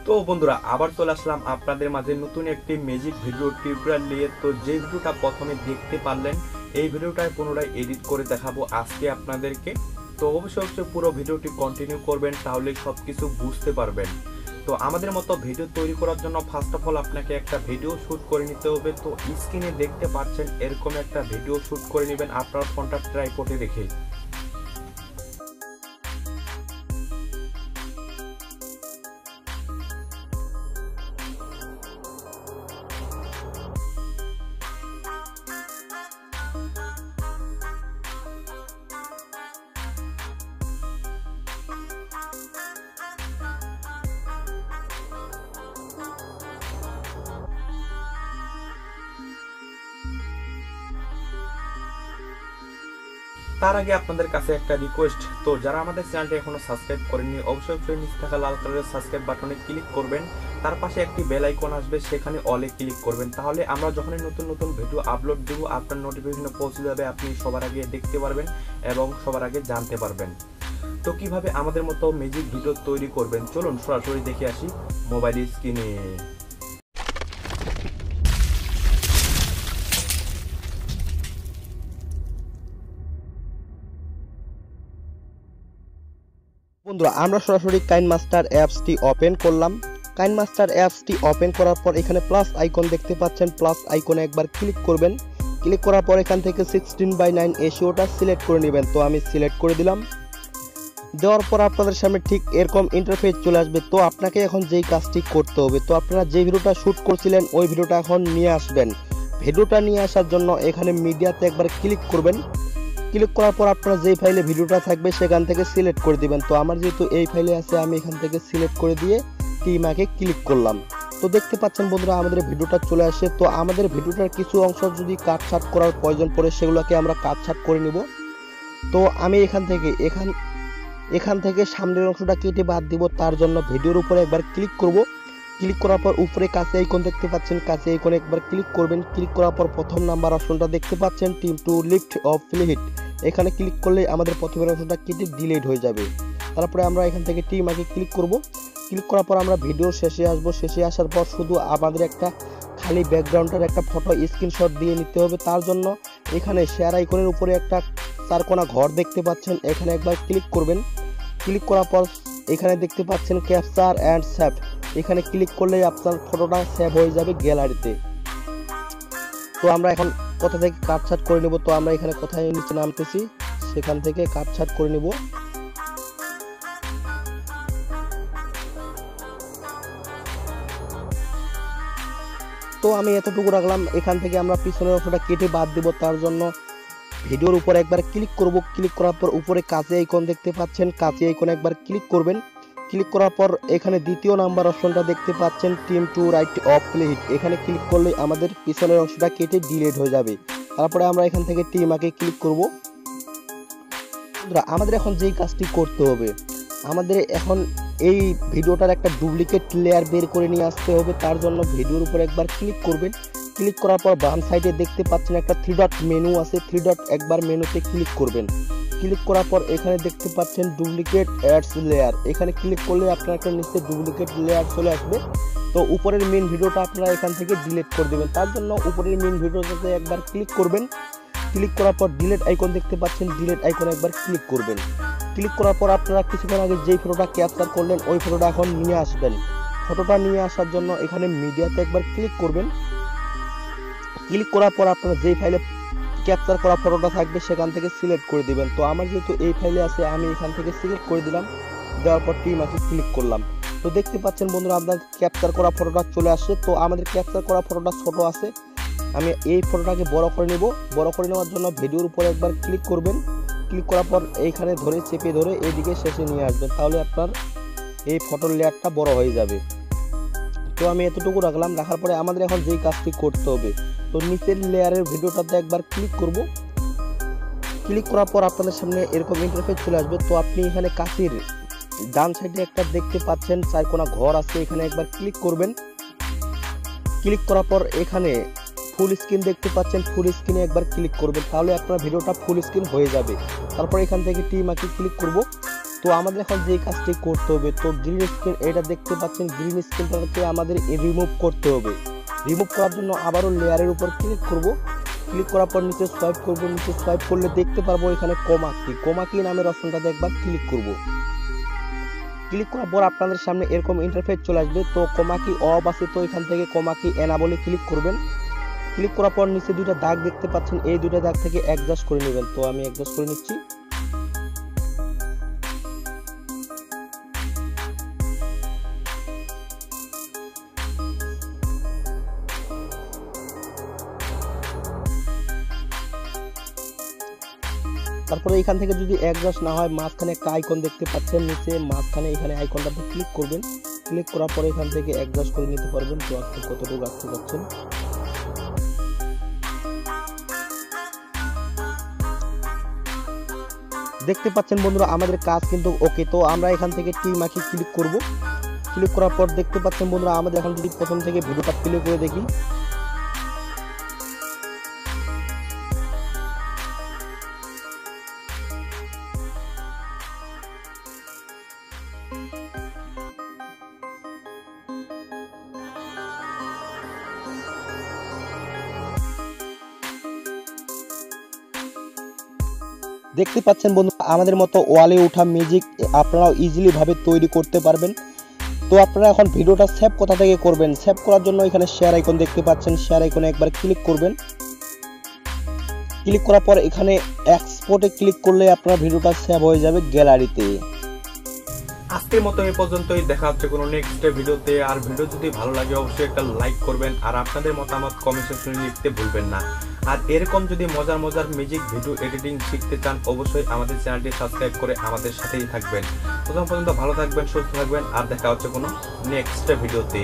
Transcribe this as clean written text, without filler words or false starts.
তো বন্ধুরা আবার চলে আসলাম আপনাদের মাঝে নতুন একটি ম্যাজিক ভিডিও টিউটোরিয়াল নিয়ে। তো যে ভিডিওটা প্রথমে দেখতে পারলেন এই ভিডিওটায় পুনরায় এডিট করে দেখাবো আজকে আপনাদেরকে। তো অবশ্যই পুরো ভিডিওটি কন্টিনিউ করবেন, তাহলে সবকিছু বুঝতে পারবেন। তো আমাদের মতো ভিডিও তৈরি করার জন্য ফার্স্ট অফ অল আপনাকে একটা ভিডিও শুট করে নিতে হবে। তো স্ক্রিনে দেখতে পাচ্ছেন এরকম একটা ভিডিও শুট করে নেবেন আপনার ফোনটা ট্রাইপডে রেখে। তার আগে আপনাদের কাছে একটা রিকোয়েস্ট, তো যারা আমাদের চ্যানেলটি এখনো সাবস্ক্রাইব করেননি অবশ্যই নিচে থাকা লাল কালারের সাবস্ক্রাইব বাটনে ক্লিক করবেন। তার পাশে একটি বেল আইকন আসবে, সেখানে অলে ক্লিক করবেন। তাহলে আমরা যখনই নতুন নতুন ভিডিও আপলোড দেব আপনার নোটিফিকেশনে পৌঁছে যাবে, আপনি সবার আগে দেখতে পারবেন এবং সবার আগে জানতে পারবেন। তো কিভাবে আমাদের মতো ম্যাজিক ভিডিও তৈরি করবেন চলুন সরাসরি দেখে আসি মোবাইল স্ক্রিনে। বন্ধুরা আমরা সরাসরি কাইনমাস্টার অ্যাপসটি ওপেন করলাম। কাইনমাস্টার অ্যাপসটি ওপেন করার পর এখানে প্লাস আইকন দেখতে পাচ্ছেন, প্লাস আইকনে একবার ক্লিক করবেন। ক্লিক করার পর এখান থেকে 16:9 রেশিওটা সিলেক্ট করে নেবেন। তো আমি সিলেক্ট করে দিলাম। দেওয়ার পর আপনাদের সামনে ঠিক এরকম ইন্টারফেস চলে আসবে। তো আপনাকে এখন যেই কাজটি করতে হবে, তো আপনারা যে ভিডিওটা শ্যুট করছিলেন ওই ভিডিওটা এখন নিয়ে আসবেন। ভিডিওটা নিয়ে আসার জন্য এখানে মিডিয়াতে একবার ক্লিক করবেন। ক্লিক করার পর আপনারা যেই ফাইলে ভিডিওটা থাকবে সেখান থেকে সিলেক্ট করে দিবেন। তো আমার যেহেতু এই ফাইলে আছে আমি এখান থেকে সিলেক্ট করে দিয়ে টিমাকে ক্লিক করলাম। তো দেখতে পাচ্ছেন বন্ধুরা আমাদের ভিডিওটা চলে আসে। তো আমাদের ভিডিওটার কিছু অংশ যদি কাটছাট করার প্রয়োজন পড়ে সেগুলোকে আমরা কাটছাট করে নিব। তো আমি এখান থেকে সামনের অংশটা কেটে বাদ দিব। তার জন্য ভিডিওর উপরে একবার ক্লিক করব। ক্লিক করার পর উপরে কাছে আইকন দেখতে পাচ্ছেন, কাছে আইকনে একবার ক্লিক করবেন। ক্লিক করার পর প্রথম নাম্বার অপশনটা দেখতে পাচ্ছেন টিম টু লিফট অফ ফিলিহিট, এখানে ক্লিক করলে আমাদের প্রথমের অপশনটা কেটে ডিলিট হয়ে যাবে। তারপরে আমরা এখান থেকে টিম আগে ক্লিক করব। ক্লিক করার পর আমরা ভিডিওর শেষে আসব। শেষে আসার পর শুধু আমাদের একটা খালি ব্যাকগ্রাউন্ডের একটা ফটো স্ক্রিনশট দিয়ে নিতে হবে। তার জন্য এখানে শেয়ার আইকনের উপরে একটা চারকোনা ঘর দেখতে পাচ্ছেন, এখানে একবার ক্লিক করবেন। ক্লিক করার পর এখানে দেখতে পাচ্ছেন ক্যাপচার অ্যান্ড সেভ, এখানে ক্লিক করলে আপনার ফটোটা সেভ হয়ে যাবে গ্যালারিতে। তো আমরা এখন কোথা থেকে কাটছাট করে নেব, তো আমরা এখানে কোথায় নিচে নামতেছি সেখান থেকে কাটছাট করে নেব। তো আমি এতটুকু রাখলাম। এখান থেকে আমরা পিছনের অংশটা কেটে বাদ দেব। তার জন্য ভিডিওর উপর একবার ক্লিক করব। ক্লিক করার পর উপরে কাছে আইকন দেখতে পাচ্ছেন, কাছে আইকনে একবার ক্লিক করবেন। ক্লিক করার পর এখানে দ্বিতীয় নাম্বার অপশনটা দেখতে পাচ্ছেন টিম টু রাইট অফ ফিলিহিট, এখানে ক্লিক করলে আমাদের পিছনের অংশটা কেটে ডিলিট হয়ে যাবে। তারপরে আমরা এখান থেকে টিম আগে ক্লিক করব। আমাদের এখন যেই কাজটি করতে হবে, আমাদের এখন এই ভিডিওটার একটা ডুপ্লিকেট লেয়ার বের করে নিয়ে আসতে হবে। তার জন্য ভিডিওর উপর একবার ক্লিক করবেন। ক্লিক করার পর বাম সাইডে দেখতে পাচ্ছেন একটা 3 ডট মেনু আছে, 3 ডট একবার মেনুতে ক্লিক করবেন। ক্লিক করার পর এখানে দেখতে পাচ্ছেন ডুপ্লিকেট অ্যাডস লেয়ার, এখানে ক্লিক করলে আপনার একটা নিচে ডুপ্লিকেট লেয়ার চলে আসবে। তো উপরের মেন ভিডিওটা আপনারা এখান থেকে ডিলিট করে দেবেন। তার জন্য উপরের মেন ভিডিওটাতে একবার ক্লিক করবেন। ক্লিক করার পর ডিলিট আইকন দেখতে পাচ্ছেন, ডিলিট আইকনে একবার ক্লিক করবেন। ক্লিক করার পর আপনারা কিছুক্ষণ আগে যেই ফটোটা ক্যাপচার করলেন ওই ফটোটা এখন নিয়ে আসবেন। ফটোটা নিয়ে আসার জন্য এখানে মিডিয়াতে একবার ক্লিক করবেন। ক্লিক করার পর আপনারা যেই ফাইলে ক্যাপচার করা ফটোটা থাকবে সেখান থেকে সিলেক্ট করে দিবেন। তো আমার যেহেতু এই ফাইলে আছে আমি এখান থেকে সিলেক্ট করে দিলাম। দেওয়ার পর টিমাকে ক্লিক করলাম। তো দেখতে পাচ্ছেন বন্ধুরা আপনার ক্যাপচার করা ফটোটা চলে আসে। তো আমাদের ক্যাপচার করা ফটোটা ছোট আছে, আমি এই ফটোটাকে বড় করে নেব। বড় করে নেওয়ার জন্য ভিডিওর উপর একবার ক্লিক করবেন। ক্লিক করার পর এইখানে ধরে চেপে ধরে এইদিকে শেষে নিয়ে আসবেন, তাহলে আপনার এই ফটোর লেয়ারটা বড় হয়ে যাবে। তো আমি এতটুকু রাখলাম। রাখার পরে আমাদের এখন যেই কাজটি করতে হবে, তো নিচের লেয়ারের ভিডিওটাতে একবার ক্লিক করব। ক্লিক করার পর আপনাদের সামনে এরকম ইন্টারফেস চলে আসবে। তো আপনি এখানে কাছের ডান সাইডে একটা দেখতে পাচ্ছেন চারকোনা ঘর আছে, এখানে একবার ক্লিক করবেন। ক্লিক করার পর এখানে ফুল স্ক্রিন দেখতে পাচ্ছেন, ফুল স্ক্রিনে একবার ক্লিক করবেন, তাহলে আপনার ভিডিওটা ফুল স্ক্রিন হয়ে যাবে। তারপর এখান থেকে টিমাকে ক্লিক করব। তো আমাদের এখন যে কাজটি করতে হবে, তো গ্রিন স্ক্রিন এটা দেখতে পাচ্ছেন, গ্রিন স্ক্রিনটাকে আমাদের রিমুভ করতে হবে। রিমুভ করার জন্য আবারও লেয়ারের উপর ক্লিক করব। ক্লিক করার পর নিচে সোয়াইপ করব। নিচে সোয়াইপ করলে দেখতে পারবো এখানে কমা কি নামের অপশনটাতে একবার ক্লিক করব। ক্লিক করার পর আপনাদের সামনে এরকম ইন্টারফেস চলে আসবে। তো কমা কি অফ আছে, তো এখান থেকে কমা কি এনাবলে ক্লিক করবেন। ক্লিক করার পর নিচে দুইটা দাগ দেখতে পাচ্ছেন, এই দুইটা দাগ থেকে অ্যাডজাস্ট করে নেবেন। তো আমি অ্যাডজাস্ট করে নিচ্ছি। তারপরে এখান থেকে যদি অ্যাডজাস্ট না হয়, মাঝখানে একটা আইকন দেখতে পাচ্ছেন, নিচে মাঝখানে এখানে আইকনটাতে ক্লিক করবেন। ক্লিক করার পরে এখান থেকে অ্যাডজাস্ট করে নিতে পারবেন। তো আপনি কতটুকু আসতে পারছেন। দেখতে পাচ্ছেন বন্ধুরা আমাদের কাজ কিন্তু ওকে। তো আমরা এখান থেকে টিমাকে ক্লিক করব। ক্লিক করার পর দেখতে পাচ্ছেন বন্ধুরা আমাদের এখন যদি প্রথম থেকে ভিডিওটা প্লে করে দেখি, দেখতে পাচ্ছেন বন্ধুরা আমাদের মতো ওয়ালে ওঠা মিউজিক আপনারাও ইজিলি ভাবে তৈরি করতে পারবেন। তো আপনারা এখন ভিডিওটা সেভ কোথা থেকে করবেন, সেভ করার জন্য এখানে শেয়ার আইকন দেখতে পাচ্ছেন, শেয়ার আইকনে একবার ক্লিক করবেন। ক্লিক করার পর এখানে এক্সপোর্টে ক্লিক করলে আপনার ভিডিওটা সেভ হয়ে যাবে গ্যালারিতে। আজকের মতো এই পর্যন্তই, দেখা হচ্ছে কোনো নেক্সট ভিডিওতে। আর ভিডিও যদি ভালো লাগে অবশ্যই একটা লাইক করবেন, আর আপনাদের মতামত কমেন্ট সেকশনে লিখতে ভুলবেন না। আর এরকম যদি মজার মজার মিউজিক ভিডিও এডিটিং শিখতে চান অবশ্যই আমাদের চ্যানেলটি সাবস্ক্রাইব করে আমাদের সাথেই থাকবেন। ততক্ষণ পর্যন্ত ভালো থাকবেন, সুস্থ থাকবেন, আর দেখা হচ্ছে কোনো নেক্সট ভিডিওতে।